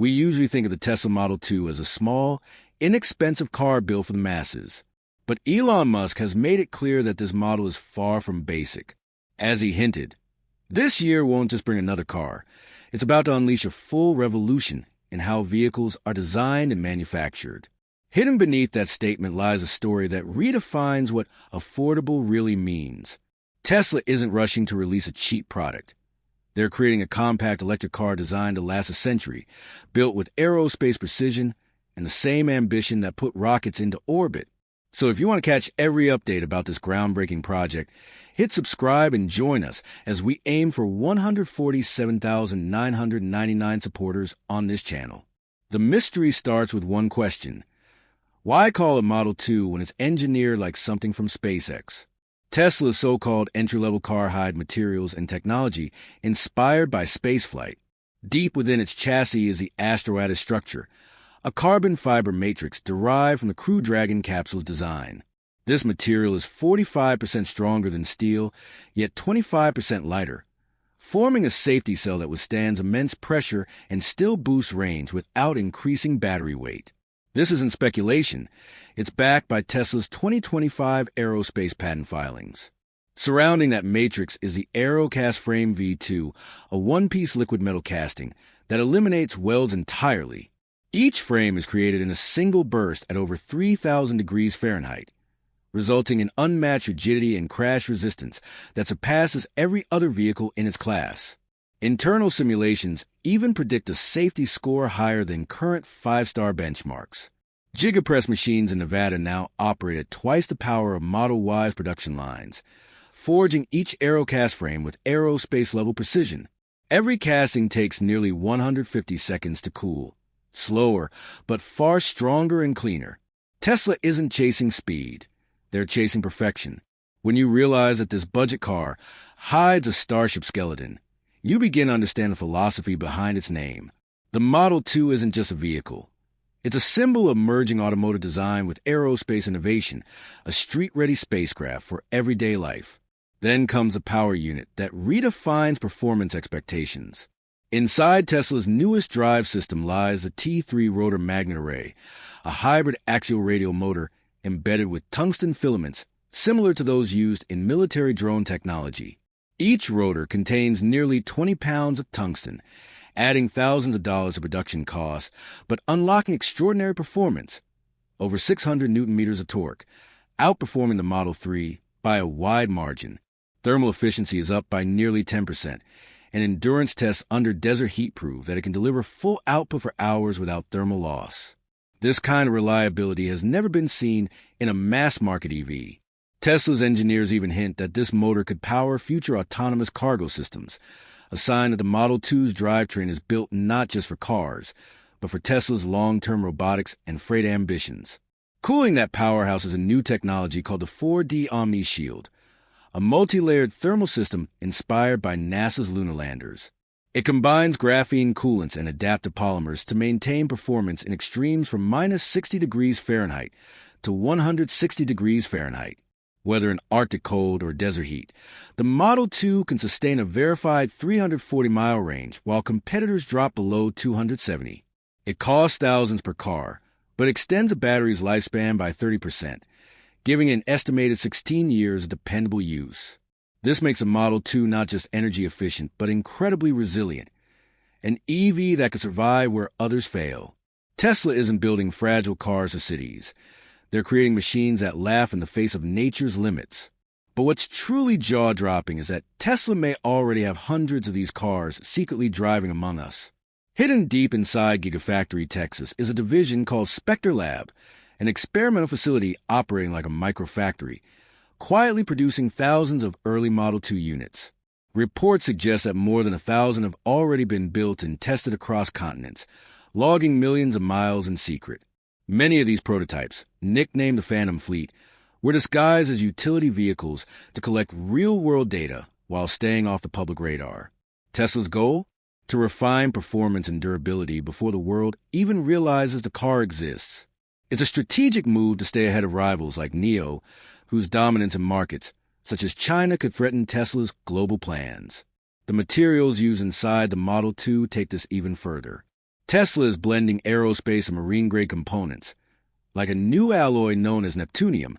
We usually think of the Tesla Model 2 as a small, inexpensive car built for the masses. But Elon Musk has made it clear that this model is far from basic. As he hinted, this year won't just bring another car. It's about to unleash a full revolution in how vehicles are designed and manufactured. Hidden beneath that statement lies a story that redefines what affordable really means. Tesla isn't rushing to release a cheap product. They're creating a compact electric car designed to last a century, built with aerospace precision and the same ambition that put rockets into orbit. So if you want to catch every update about this groundbreaking project, hit subscribe and join us as we aim for 147,999 supporters on this channel. The mystery starts with one question. Why call it Model 2 when it's engineered like something from SpaceX? Tesla's so-called entry-level car hide materials and technology inspired by spaceflight. Deep within its chassis is the Astroatis structure, a carbon fiber matrix derived from the Crew Dragon capsule's design. This material is 45% stronger than steel, yet 25% lighter, forming a safety cell that withstands immense pressure and still boosts range without increasing battery weight. This isn't speculation. It's backed by Tesla's 2025 aerospace patent filings. Surrounding that matrix is the Aerocast Frame V2, a one-piece liquid metal casting that eliminates welds entirely. Each frame is created in a single burst at over 3,000 degrees Fahrenheit, resulting in unmatched rigidity and crash resistance that surpasses every other vehicle in its class. Internal simulations even predict a safety score higher than current 5-star benchmarks. Gigapress machines in Nevada now operate at twice the power of Model Y's production lines, forging each Aerocast frame with aerospace-level precision. Every casting takes nearly 150 seconds to cool, slower, but far stronger and cleaner. Tesla isn't chasing speed. They're chasing perfection. When you realize that this budget car hides a Starship skeleton, you begin to understand the philosophy behind its name. The Model 2 isn't just a vehicle. It's a symbol of merging automotive design with aerospace innovation, a street-ready spacecraft for everyday life. Then comes a power unit that redefines performance expectations. Inside Tesla's newest drive system lies a T3 rotor magnet array, a hybrid axial radial motor embedded with tungsten filaments similar to those used in military drone technology. Each rotor contains nearly 20 pounds of tungsten, adding thousands of dollars of production costs, but unlocking extraordinary performance, over 600 newton-meters of torque, outperforming the Model 3 by a wide margin. Thermal efficiency is up by nearly 10%, and endurance tests under desert heat prove that it can deliver full output for hours without thermal loss. This kind of reliability has never been seen in a mass-market EV. Tesla's engineers even hint that this motor could power future autonomous cargo systems, a sign that the Model 2's drivetrain is built not just for cars, but for Tesla's long-term robotics and freight ambitions. Cooling that powerhouse is a new technology called the 4D Omni Shield, a multi-layered thermal system inspired by NASA's lunar landers. It combines graphene coolants and adaptive polymers to maintain performance in extremes from minus 60 degrees Fahrenheit to 160 degrees Fahrenheit. Whether in Arctic cold or desert heat, the Model 2 can sustain a verified 340-mile range while competitors drop below 270. It costs thousands per car, but extends a battery's lifespan by 30%, giving an estimated 16 years of dependable use. This makes a Model 2 not just energy efficient, but incredibly resilient, an EV that can survive where others fail. Tesla isn't building fragile cars or cities. They're creating machines that laugh in the face of nature's limits. But what's truly jaw-dropping is that Tesla may already have hundreds of these cars secretly driving among us. Hidden deep inside Gigafactory, Texas, is a division called Spectre Lab, an experimental facility operating like a microfactory, quietly producing thousands of early Model 2 units. Reports suggest that more than 1,000 have already been built and tested across continents, logging millions of miles in secret. Many of these prototypes, nicknamed the Phantom Fleet, were disguised as utility vehicles to collect real-world data while staying off the public radar. Tesla's goal? To refine performance and durability before the world even realizes the car exists. It's a strategic move to stay ahead of rivals like NIO, whose dominance in markets such as China could threaten Tesla's global plans. The materials used inside the Model 2 take this even further. Tesla is blending aerospace and marine-grade components, like a new alloy known as neptunium,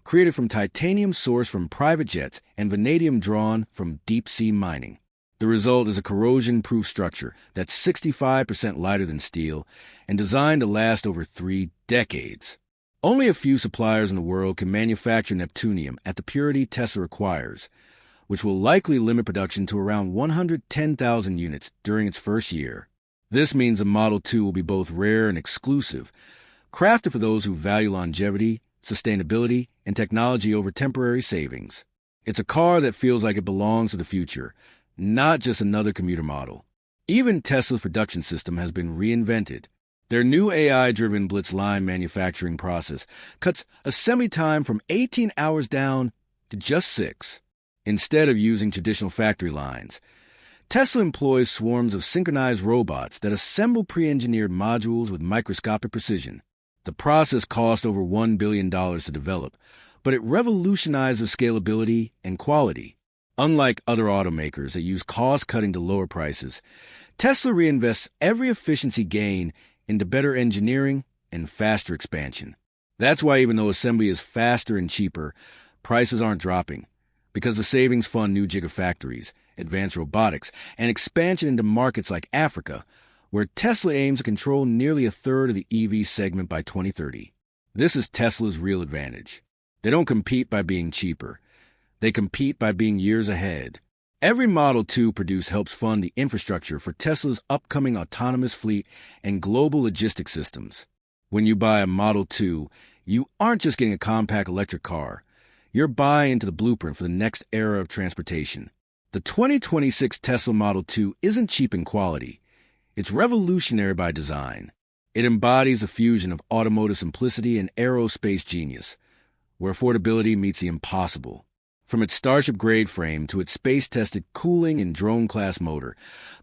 created from titanium sourced from private jets and vanadium drawn from deep-sea mining. The result is a corrosion-proof structure that's 65% lighter than steel and designed to last over 3 decades. Only a few suppliers in the world can manufacture neptunium at the purity Tesla requires, which will likely limit production to around 110,000 units during its first year. This means the Model 2 will be both rare and exclusive, crafted for those who value longevity, sustainability, and technology over temporary savings. It's a car that feels like it belongs to the future, not just another commuter model. Even Tesla's production system has been reinvented. Their new AI-driven Blitz line manufacturing process cuts assembly time from 18 hours down to just 6. Instead of using traditional factory lines, Tesla employs swarms of synchronized robots that assemble pre-engineered modules with microscopic precision. The process cost over $1 billion to develop, but it revolutionizes scalability and quality. Unlike other automakers that use cost-cutting to lower prices, Tesla reinvests every efficiency gain into better engineering and faster expansion. That's why even though assembly is faster and cheaper, prices aren't dropping, because the savings fund new gigafactories, advanced robotics, and expansion into markets like Africa, where Tesla aims to control nearly a third of the EV segment by 2030. This is Tesla's real advantage. They don't compete by being cheaper. They compete by being years ahead. Every Model 2 produced helps fund the infrastructure for Tesla's upcoming autonomous fleet and global logistics systems. When you buy a Model 2, you aren't just getting a compact electric car. You're buying into the blueprint for the next era of transportation. The 2026 Tesla Model 2 isn't cheap in quality. It's revolutionary by design. It embodies a fusion of automotive simplicity and aerospace genius, where affordability meets the impossible. From its Starship-grade frame to its space-tested cooling and drone-class motor,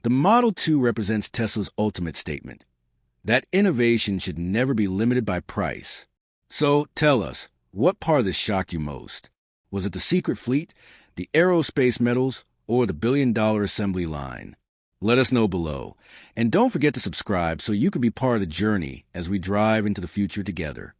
the Model 2 represents Tesla's ultimate statement. That innovation should never be limited by price. So tell us, what part of this shocked you most? Was it the secret fleet, the aerospace metals, or the billion-dollar assembly line? Let us know below. And don't forget to subscribe so you can be part of the journey as we drive into the future together.